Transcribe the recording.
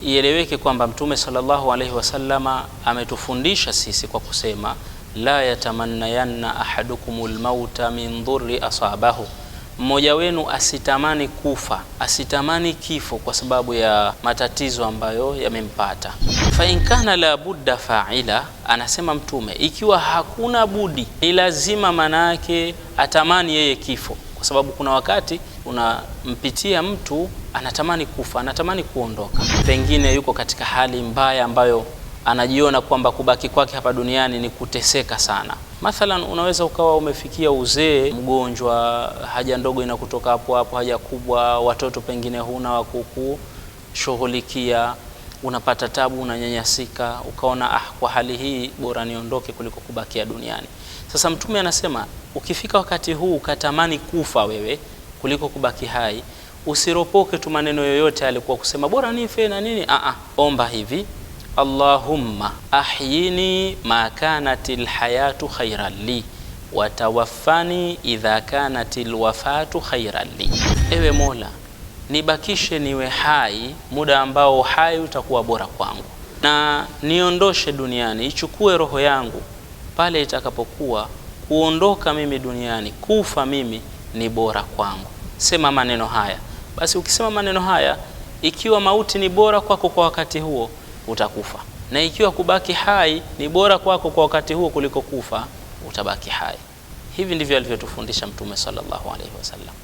Ieleweke kwamba Mtume sallallahu alaihi wasallama ametufundisha sisi kwa kusema la yatamannayanna ahadukumul mauta min dhurri asabahu, mmoja wenu asitamani kufa, asitamani kifo kwa sababu ya matatizo ambayo yamempata. Fa in kana la budda fa'ila, anasema Mtume, ikiwa hakuna budi, ni lazima manake atamani yeye kifo, kwa sababu kuna wakati unampitia mtu anatamani kufa, anatamani kuondoka, pengine yuko katika hali mbaya ambayo anajiona kwamba kubaki kwake hapa duniani ni kuteseka sana. Mathalan, unaweza ukawa umefikia uzee, mgonjwa, haja ndogo inakutoka hapo hapo, haja kubwa, watoto pengine huna wa kukushughulikia, unapata tabu, unanyanyasika, ukaona kwa hali hii bora niondoke kuliko kubakia duniani. Sasa Mtume anasema ukifika wakati huu ukatamani kufa wewe kuliko kubaki hai, usiropoke tu maneno yoyote alikuwa kusema bora nife na nini. Omba hivi: Allahumma ahyini ma kanatil hayatu khairan li wa tawaffani idha kanatil wafatu khairan li. Ewe Mola, nibakishe niwe hai muda ambao hai utakuwa bora kwangu, na niondoshe duniani, ichukue roho yangu pale itakapokuwa kuondoka mimi duniani, kufa mimi ni bora kwangu. Sema maneno haya. Basi ukisema maneno haya, ikiwa mauti ni bora kwako kwa wakati huo, utakufa, na ikiwa kubaki hai ni bora kwako kwa wakati huo kuliko kufa, utabaki hai. Hivi ndivyo alivyotufundisha Mtume sallallahu alaihi wasallam.